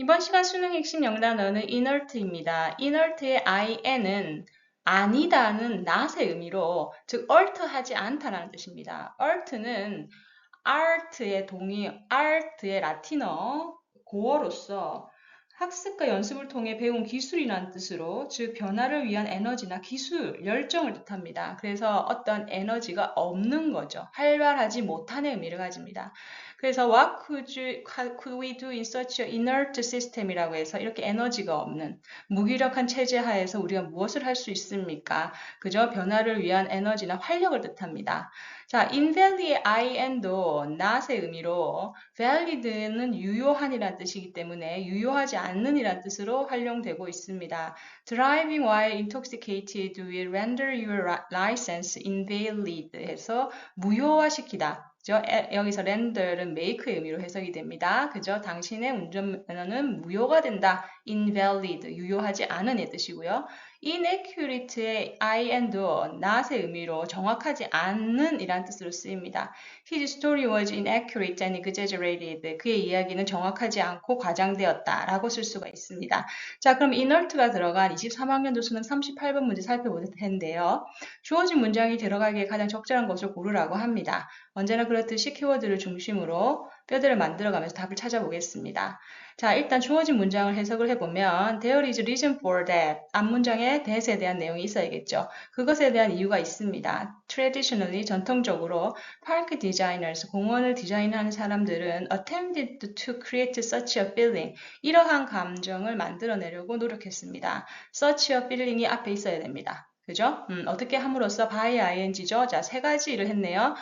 이번 시간 수능 핵심 영단어는 inert입니다. inert의 in은 아니다는 not의 의미로, 즉 alter하지 않다라는 뜻입니다. alter는 art의 동의, art의 라틴어 고어로서 학습과 연습을 통해 배운 기술이라는 뜻으로, 즉 변화를 위한 에너지나 기술, 열정을 뜻합니다. 그래서 어떤 에너지가 없는 거죠. 활발하지 못하는 의미를 가집니다. 그래서 could we do in such an inert system이라고 해서 이렇게 에너지가 없는 무기력한 체제 하에서 우리가 무엇을 할 수 있습니까? 그저 변화를 위한 에너지나 활력을 뜻합니다. 자, invalid의 in도 not의 의미로 valid는 유효한이라는 뜻이기 때문에 유효하지 않는이라는 뜻으로 활용되고 있습니다. Driving while intoxicated will render your license invalid 해서 무효화시키다. 그죠? 여기서 render는 make의 의미로 해석이 됩니다. 그죠? 당신의 운전면허는 무효가 된다. invalid, 유효하지 않은의 뜻이고요. inaccurate의 in도 not의 의미로 정확하지 않는 이란 뜻으로 쓰입니다. His story was inaccurate and exaggerated. 그의 이야기는 정확하지 않고 과장되었다 라고 쓸 수가 있습니다. 자, 그럼 inert가 들어간 23학년도 수능 38번 문제 살펴볼 텐데요. 주어진 문장이 들어가기에 가장 적절한 것을 고르라고 합니다. 언제나 그렇듯이 키워드를 중심으로 뼈대를 만들어가면서 답을 찾아보겠습니다. 자, 일단 주어진 문장을 해석을 해보면 There is reason for that. 앞문장에 that에 대한 내용이 있어야겠죠. 그것에 대한 이유가 있습니다. Traditionally, 전통적으로 park designers, 공원을 디자인하는 사람들은 attempted to create such a feeling. 이러한 감정을 만들어내려고 노력했습니다. such a feeling이 앞에 있어야 됩니다. 그죠? 어떻게 함으로써 by ing죠. 자, 세 가지 일을 했네요.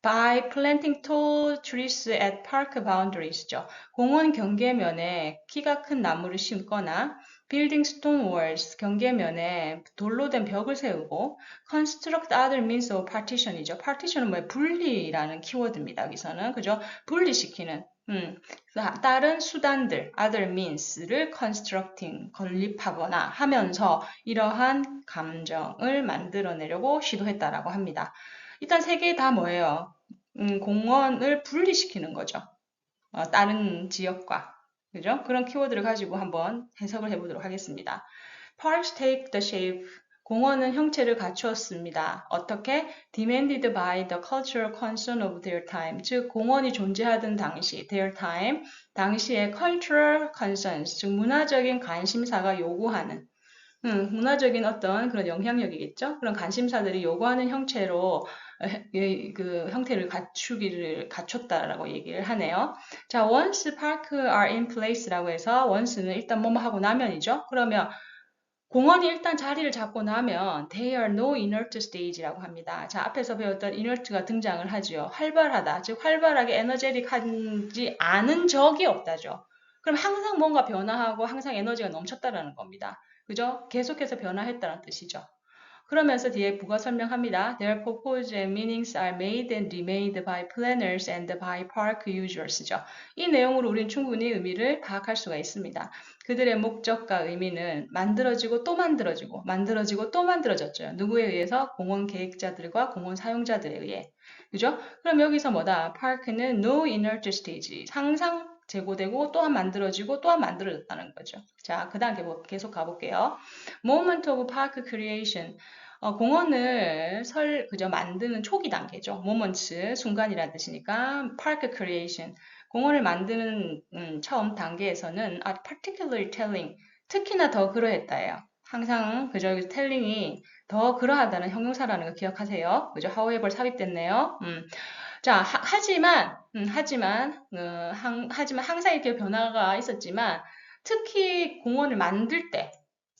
By planting tall trees at park boundaries죠. 공원 경계면에 키가 큰 나무를 심거나 building stone walls, 경계면에 돌로 된 벽을 세우고 construct other means of partition이죠. partition은 뭐예요? 분리라는 키워드입니다. 여기서는. 그죠? 분리시키는 다른 수단들, other means를 constructing, 건립하거나 하면서 이러한 감정을 만들어내려고 시도했다라고 합니다. 일단 세 개 다 뭐예요? 공원을 분리시키는 거죠. 다른 지역과. 그죠? 그런 키워드를 가지고 한번 해석을 해보도록 하겠습니다. Parks take the shape. 공원은 형체를 갖추었습니다. 어떻게? Demanded by the cultural concern of their time. 즉, 공원이 존재하던 당시, their time, 당시의 cultural concerns, 즉 문화적인 관심사가 요구하는 문화적인 어떤 그런 영향력이겠죠? 그런 관심사들이 요구하는 형체로 그 형태를 갖췄다라고 얘기를 하네요. 자, once park are in place라고 해서 once는 일단 뭐뭐 하고 나면이죠. 그러면 공원이 일단 자리를 잡고 나면 they are no inert stage라고 합니다. 자, 앞에서 배웠던 inert가 등장을 하죠. 활발하다, 즉 활발하게 에너제틱하지 않은 적이 없다죠. 그럼 항상 뭔가 변화하고 항상 에너지가 넘쳤다라는 겁니다. 그죠? 계속해서 변화했다는 뜻이죠. 그러면서 뒤에 부가 설명합니다. Their purpose and meanings are made and remade by planners and by park users죠. 이 내용으로 우리는 충분히 의미를 파악할 수가 있습니다. 그들의 목적과 의미는 만들어지고 또 만들어지고 만들어지고 또 만들어졌죠. 누구에 의해서? 공원 계획자들과 공원 사용자들에 의해. 그죠? 그럼 여기서 뭐다? 파크는 no inert stage. 항상 재고되고 또한 만들어지고 또한 만들어졌다는 거죠. 자, 그 다음 계속 가볼게요. Moment of park creation. 공원을 그저 만드는 초기 단계죠. moments, 순간이라는 뜻이니까 park creation. 공원을 만드는 처음 단계에서는 particularly telling, 특히나 더 그러했다예요. 항상 그저 telling이 더 그러하다는 형용사라는 거 기억하세요. 그죠? however 삽입됐네요. 자, 하지만 항상 이렇게 변화가 있었지만 특히 공원을 만들 때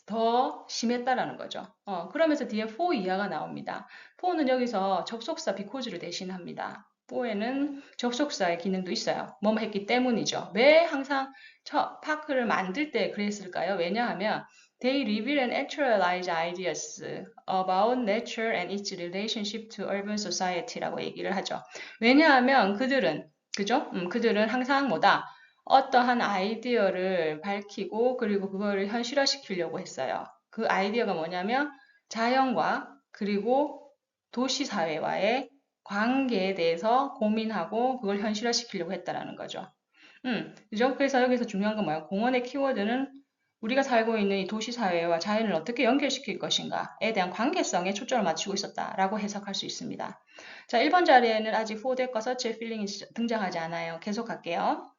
더 심했다라는 거죠. 그러면서 뒤에 for 이하가 나옵니다. for는 여기서 접속사 because를 대신합니다. for에는 접속사의 기능도 있어요. 뭐뭐 했기 때문이죠. 왜 항상 파크를 만들 때 그랬을까요? 왜냐하면 they reveal and actualize ideas about nature and its relationship to urban society라고 얘기를 하죠. 왜냐하면 그들은 항상 뭐다? 어떠한 아이디어를 밝히고 그리고 그거를 현실화시키려고 했어요. 그 아이디어가 뭐냐면 자연과 그리고 도시사회와의 관계에 대해서 고민하고 그걸 현실화시키려고 했다라는 거죠. 그죠? 그래서 여기서 중요한 건 뭐야? 공원의 키워드는 우리가 살고 있는 이 도시 사회와 자연을 어떻게 연결시킬 것인가에 대한 관계성에 초점을 맞추고 있었다라고 해석할 수 있습니다. 자, 1번 자리에는 아직 who대과 such의 필링이 등장하지 않아요. 계속할게요.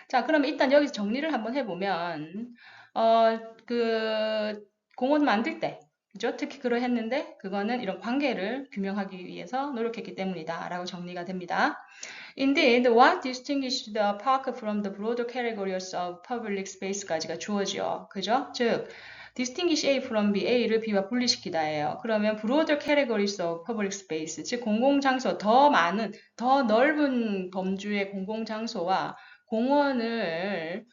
자, 그러면 일단 여기서 정리를 한번 해보면, 그, 공원 만들 때, 그죠? 특히 그러했는데, 그거는 이런 관계를 규명하기 위해서 노력했기 때문이다. 라고 정리가 됩니다. Indeed, what distinguishes the park from the broader categories of public space까지가 주어지요. 그죠? 즉, distinguish A from B, A를 B와 분리시키다예요. 그러면 broader categories of public space, 즉 공공장소, 더 많은, 더 넓은 범주의 공공장소와 공원을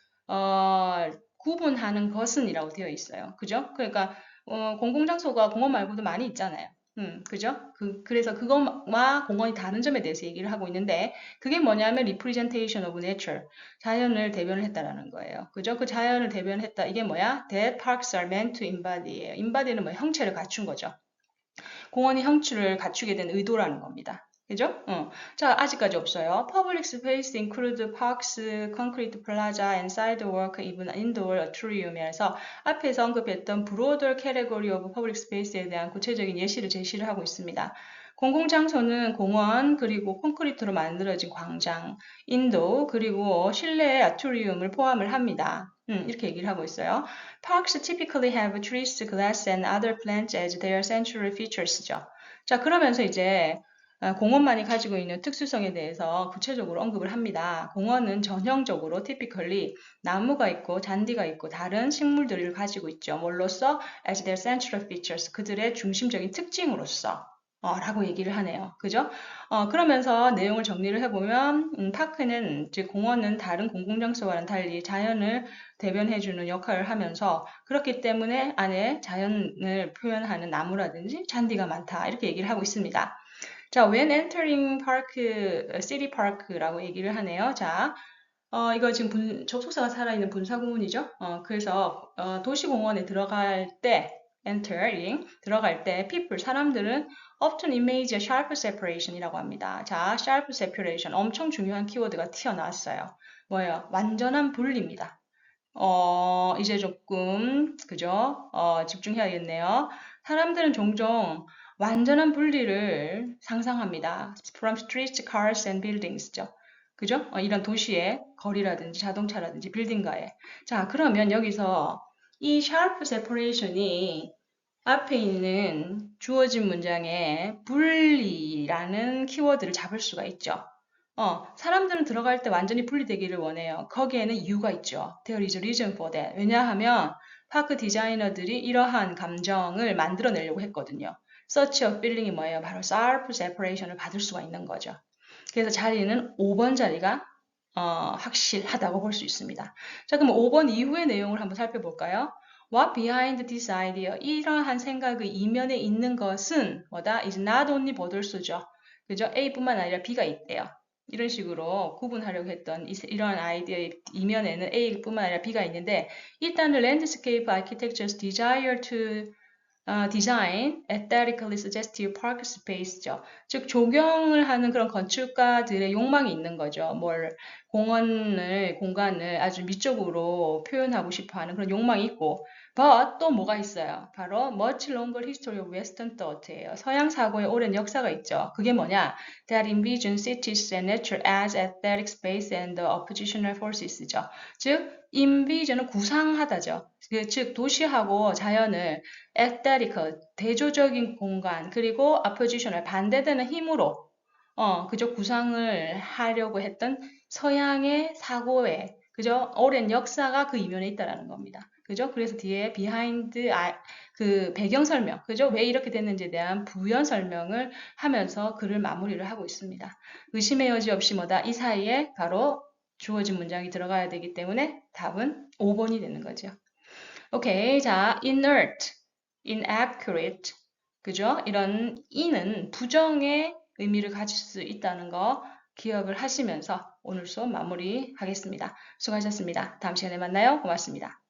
구분하는 것은이라고 되어 있어요. 그죠? 그러니까 공공장소가 공원 말고도 많이 있잖아요. 그죠? 그래서 그것과 공원이 다른 점에 대해서 얘기를 하고 있는데, 그게 뭐냐면 representation of nature, 자연을 대변을 했다라는 거예요. 그죠? 그 자연을 대변했다. 이게 뭐야? That parks are meant to embody예요. embody는 뭐 형체를 갖춘 거죠. 공원이 형체를 갖추게 된 의도라는 겁니다. 그죠? 자, 아직까지 없어요. Public space include parks, concrete plaza, and sidewalk, even indoor atrium에서 앞에서 언급했던 broader category of public space에 대한 구체적인 예시를 제시를 하고 있습니다. 공공장소는 공원, 그리고 콘크리트로 만들어진 광장, 인도, 그리고 실내 아트리움을 포함을 합니다. 이렇게 얘기를 하고 있어요. Parks typically have trees, glass, and other plants as their central features죠. 자, 그러면서 이제 공원만이 가지고 있는 특수성에 대해서 구체적으로 언급을 합니다. 공원은 전형적으로 typically 나무가 있고 잔디가 있고 다른 식물들을 가지고 있죠. 뭘로써? as their central features, 그들의 중심적인 특징으로서. 라고 얘기를 하네요. 그죠? 그러면서 내용을 정리를 해보면, 파크는, 즉, 공원은 다른 공공장소와는 달리 자연을 대변해주는 역할을 하면서, 그렇기 때문에 안에 자연을 표현하는 나무라든지 잔디가 많다. 이렇게 얘기를 하고 있습니다. 자, when entering park, city park라고 얘기를 하네요. 자, 이거 지금 접속사가 살아있는 분사구문이죠. 그래서 도시공원에 들어갈 때, entering, 들어갈 때, people, 사람들은 often image a sharp separation이라고 합니다. 자, sharp separation, 엄청 중요한 키워드가 튀어나왔어요. 뭐예요? 완전한 분리입니다. 이제 조금, 그죠? 집중해야겠네요. 사람들은 종종 완전한 분리를 상상합니다. From streets, cars, and buildings죠. 그죠? 이런 도시의 거리라든지 자동차라든지 빌딩가에. 자, 그러면 여기서 이 sharp separation이 앞에 있는 주어진 문장에 분리라는 키워드를 잡을 수가 있죠. 사람들은 들어갈 때 완전히 분리되기를 원해요. 거기에는 이유가 있죠. There is a reason for that. 왜냐하면 파크 디자이너들이 이러한 감정을 만들어내려고 했거든요. Such a feeling이 뭐예요? 바로 sharp separation을 받을 수가 있는 거죠. 그래서 자리는 5번 자리가 확실하다고 볼 수 있습니다. 자, 그럼 5번 이후의 내용을 한번 살펴볼까요? What behind this idea? 이러한 생각의 이면에 있는 것은 뭐다? is not only 보돌수죠. 그죠? A뿐만 아니라 B가 있대요. 이런 식으로 구분하려고 했던 이런 아이디어의 이면에는 A뿐만 아니라 B가 있는데, 일단은 landscape architecture's desire to design aesthetically suggestive park space죠. 즉 조경을 하는 그런 건축가들의 욕망이 있는 거죠. 공간을 아주 미적으로 표현하고 싶어하는 그런 욕망이 있고, but 또 뭐가 있어요? 바로 much longer history of Western thought예요. 서양 사고의 오랜 역사가 있죠. 그게 뭐냐? That envision cities and nature as aesthetic space and oppositional forces죠. 즉 envision은 구상하다죠. 즉 도시하고 자연을 aesthetical, 대조적인 공간, 그리고 oppositional, 반대되는 힘으로 그저 구상을 하려고 했던 서양의 사고의 그저 오랜 역사가 그 이면에 있다라는 겁니다. 그죠? 그래서 뒤에 behind 그 배경 설명, 그죠? 왜 이렇게 됐는지에 대한 부연 설명을 하면서 글을 마무리를 하고 있습니다. 의심의 여지 없이 뭐다? 이 사이에 바로 주어진 문장이 들어가야 되기 때문에 답은 5번이 되는 거죠. 오케이. 자, inert, inaccurate. 그죠? 이런 in은 부정의 의미를 가질 수 있다는 거 기억을 하시면서 오늘 수업 마무리하겠습니다. 수고하셨습니다. 다음 시간에 만나요. 고맙습니다.